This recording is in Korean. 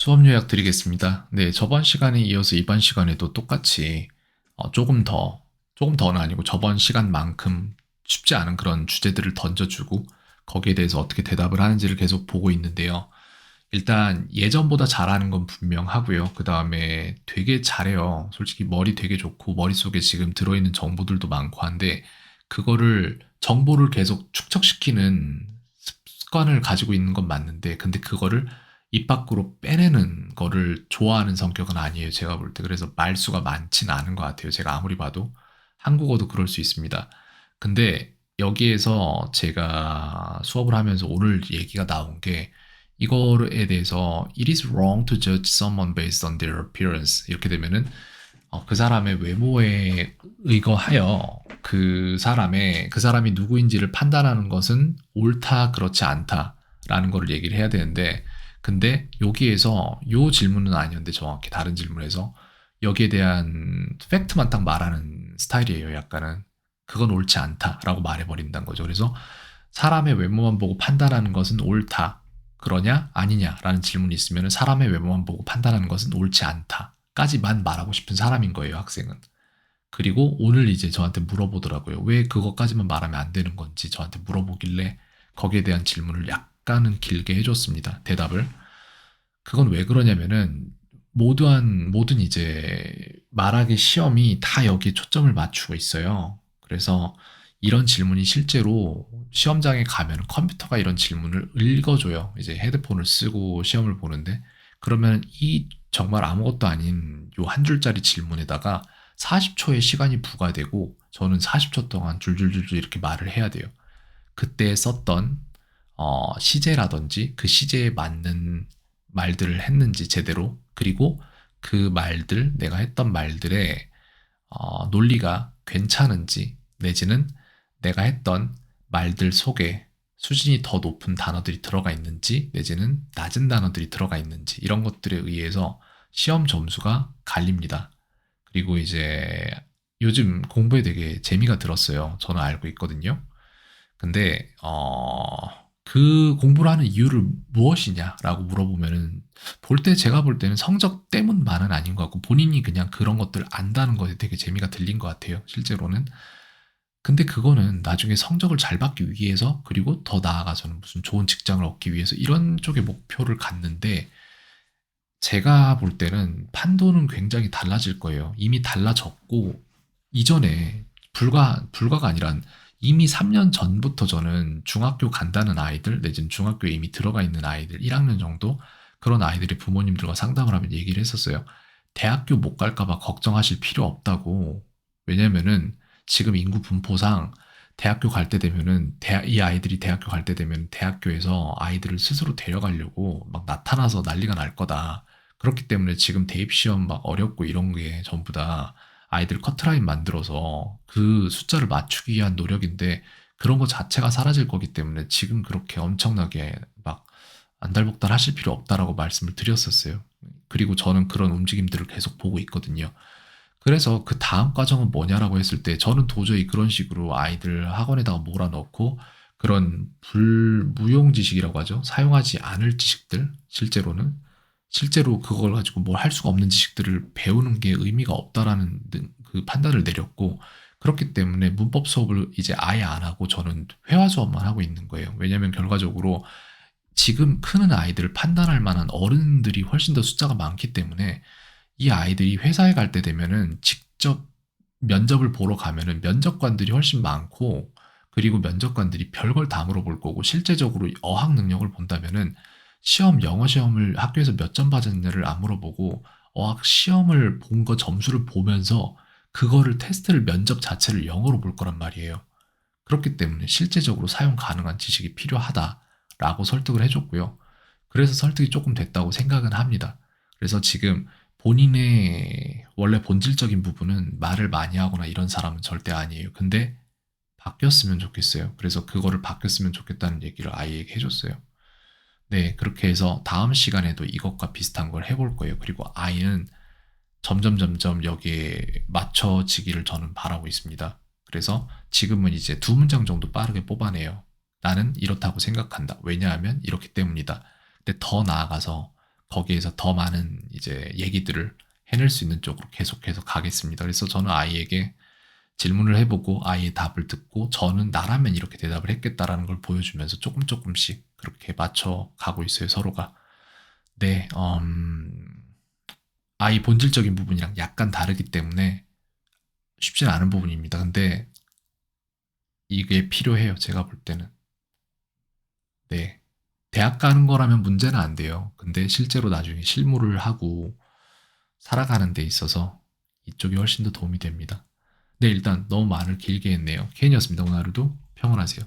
수업 요약 드리겠습니다. 네, 저번 시간에 이어서 이번 시간에도 똑같이 조금 더는 아니고 저번 시간만큼 쉽지 않은 그런 주제들을 던져주고 거기에 대해서 어떻게 대답을 하는지를 계속 보고 있는데요. 일단 예전보다 잘하는 건 분명하고요. 그 다음에 되게 잘해요. 솔직히 머리 되게 좋고 머릿속에 지금 들어있는 정보들도 많고 한데 그거를 정보를 계속 축적시키는 습관을 가지고 있는 건 맞는데 근데 그거를 입 밖으로 빼내는 거를 좋아하는 성격은 아니에요. 제가 볼 때. 그래서 말수가 많진 않은 것 같아요. 제가 아무리 봐도. 한국어도 그럴 수 있습니다. 근데 여기에서 제가 수업을 하면서 오늘 얘기가 나온 게 이거에 대해서 It is wrong to judge someone based on their appearance 이렇게 되면은 그 사람의 외모에 의거하여 그 사람이 누구인지를 판단하는 것은 옳다 그렇지 않다라는 거를 얘기를 해야 되는데 근데 여기에서 요 질문은 아니었는데 정확히 다른 질문에서 여기에 대한 팩트만 딱 말하는 스타일이에요. 약간은 그건 옳지 않다라고 말해버린다는 거죠. 그래서 사람의 외모만 보고 판단하는 것은 옳다. 그러냐 아니냐라는 질문이 있으면 사람의 외모만 보고 판단하는 것은 옳지 않다까지만 말하고 싶은 사람인 거예요, 학생은. 그리고 오늘 이제 저한테 물어보더라고요. 왜 그것까지만 말하면 안 되는 건지 저한테 물어보길래 거기에 대한 질문을 약간은 길게 해줬습니다. 대답을. 그건 왜 그러냐면은 모든 이제 말하기 시험이 다 여기에 초점을 맞추고 있어요. 그래서 이런 질문이 실제로 시험장에 가면 컴퓨터가 이런 질문을 읽어줘요. 이제 헤드폰을 쓰고 시험을 보는데 그러면 이 정말 아무것도 아닌 요 한 줄짜리 질문에다가 40초의 시간이 부과되고 저는 40초 동안 줄줄줄줄 이렇게 말을 해야 돼요. 그때 썼던 시제라든지 그 시제에 맞는 말들을 했는지 제대로 그리고 그 말들 내가 했던 말들의 논리가 괜찮은지 내지는 내가 했던 말들 속에 수준이 더 높은 단어들이 들어가 있는지 내지는 낮은 단어들이 들어가 있는지 이런 것들에 의해서 시험 점수가 갈립니다. 그리고 이제 요즘 공부에 되게 재미가 들었어요. 저는 알고 있거든요. 근데 그 공부를 하는 이유를 무엇이냐라고 물어보면은 볼 때 제가 볼 때는 성적 때문만은 아닌 것 같고 본인이 그냥 그런 것들을 안다는 것에 되게 재미가 들린 것 같아요. 실제로는. 근데 그거는 나중에 성적을 잘 받기 위해서 그리고 더 나아가서는 무슨 좋은 직장을 얻기 위해서 이런 쪽에 목표를 갖는데 제가 볼 때는 판도는 굉장히 달라질 거예요. 이미 달라졌고 이전에 불과가 아니라 이미 3년 전부터 저는 중학교 간다는 아이들 내지는 중학교에 이미 들어가 있는 아이들 1학년 정도 그런 아이들이 부모님들과 상담을 하면 얘기를 했었어요. 대학교 못 갈까 봐 걱정하실 필요 없다고. 왜냐면은 지금 인구 분포상 대학교 갈 때 되면은 이 아이들이 대학교 갈 때 되면 대학교에서 아이들을 스스로 데려가려고 막 나타나서 난리가 날 거다. 그렇기 때문에 지금 대입 시험 막 어렵고 이런 게 전부 다 아이들 커트라인 만들어서 그 숫자를 맞추기 위한 노력인데 그런 거 자체가 사라질 거기 때문에 지금 그렇게 엄청나게 막 안달복달 하실 필요 없다라고 말씀을 드렸었어요. 그리고 저는 그런 움직임들을 계속 보고 있거든요. 그래서 그 다음 과정은 뭐냐라고 했을 때 저는 도저히 그런 식으로 아이들 학원에다가 몰아넣고 그런 무용 지식이라고 하죠. 사용하지 않을 지식들, 실제로 그걸 가지고 뭘 할 수가 없는 지식들을 배우는 게 의미가 없다라는 그 판단을 내렸고 그렇기 때문에 문법 수업을 이제 아예 안 하고 저는 회화 수업만 하고 있는 거예요. 왜냐하면 결과적으로 지금 크는 아이들을 판단할 만한 어른들이 훨씬 더 숫자가 많기 때문에 이 아이들이 회사에 갈 때 되면은 직접 면접을 보러 가면은 면접관들이 훨씬 많고 그리고 면접관들이 별걸 다 물어볼 거고 실제적으로 어학 능력을 본다면은 영어 시험을 학교에서 몇 점 받았냐를 안 물어보고 어학 시험을 본 거 점수를 보면서 그거를 테스트를 면접 자체를 영어로 볼 거란 말이에요. 그렇기 때문에 실제적으로 사용 가능한 지식이 필요하다라고 설득을 해줬고요. 그래서 설득이 조금 됐다고 생각은 합니다. 그래서 지금 본인의 원래 본질적인 부분은 말을 많이 하거나 이런 사람은 절대 아니에요. 근데 바뀌었으면 좋겠어요. 그래서 그거를 바뀌었으면 좋겠다는 얘기를 아이에게 해줬어요. 네, 그렇게 해서 다음 시간에도 이것과 비슷한 걸 해볼 거예요. 그리고 아이는 점점 여기에 맞춰지기를 저는 바라고 있습니다. 그래서 지금은 이제 두 문장 정도 빠르게 뽑아내요. 나는 이렇다고 생각한다. 왜냐하면 이렇기 때문이다. 근데 더 나아가서 거기에서 더 많은 이제 얘기들을 해낼 수 있는 쪽으로 계속해서 가겠습니다. 그래서 저는 아이에게 질문을 해보고 아이의 답을 듣고 저는 나라면 이렇게 대답을 했겠다라는 걸 보여주면서 조금씩 그렇게 맞춰가고 있어요, 서로가. 네, 아이 본질적인 부분이랑 약간 다르기 때문에 쉽진 않은 부분입니다. 근데 이게 필요해요, 제가 볼 때는. 네. 대학 가는 거라면 문제는 안 돼요. 근데 실제로 나중에 실무를 하고 살아가는 데 있어서 이쪽이 훨씬 더 도움이 됩니다. 네, 일단 너무 말을 길게 했네요. 케인이었습니다. 오늘 하루도 평온하세요.